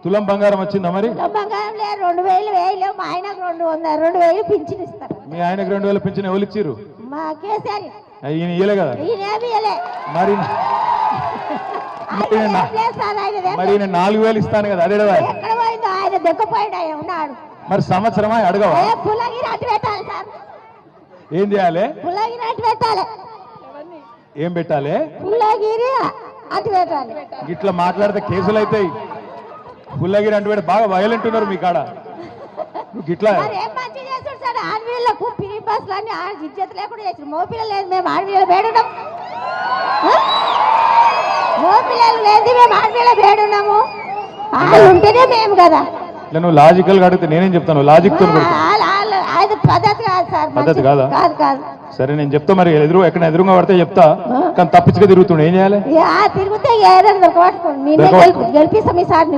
తులం బంగారం వచ్చిందా మరి? తులం బంగారం లేదు, 2000 వేయలేవు. మా ఆయనకు 200, 2000 పింఛన్ ఇస్తారు. మీ ఆయనకు 2000 పింఛన్ ఎవరు ఇచ్చిర్రు? మా కేసీఆర్ ఈయన ఇయ్యలే కదా ఈయనేమి ఇయ్యలే. మరి మరి నేను 4000 ఇస్తాను కదా అదే కదా. ఎక్కడ పోయిందో ఆయన దెక్కపోయాడు, ఆయన ఉన్నాడు. మరి సంవత్సరమా అడగవా? పుల్లగిరి అటు పెట్టాలి సార్. ఏం చేయాలి? పుల్లగిరి అటు పెట్టాలి. ఏం పెట్టాలి? పుల్లగిరి అటు పెట్టాలి. ఇట్లా మాట్లాడితే కేసులు అవుతాయి. పుల్లగిరి అంటే బాగా వైలెంట్ ఉన్నారు మీ కాడ. ఇట్లా ఏం మంచి చేస్తాడు సార్. ఆడపిల్లలకు పిరి బస్సులు అన్ని ఇజ్జత లేకుండా చేసారు. మోపిల్లలు లేదు, మేము ఆడపిల్లలు వేడున్నాం. మోపిల్లలు లేదు, మేము ఆడపిల్ల వేడున్నాము. వాళ్ళు ఉంటేనే మేము కదా. నువ్వు లాజికల్ గా అడిగితే నేనేం చెప్తాను? లాజిక్ తో అది పద్ధతి కాదు సార్. పద్ధతి కాదా? కాదు కాదు. సరే నేను చెప్తా. మరి ఎక్కడ ఎదురుగా పడితే చెప్తా, కానీ తప్పించుగా తిరుగుతుండే ఏం చేయాలి? తిరిగితే ఏదైనా దొరకబట్టుకోండి. గెలిపిస్తాం ఈసారి.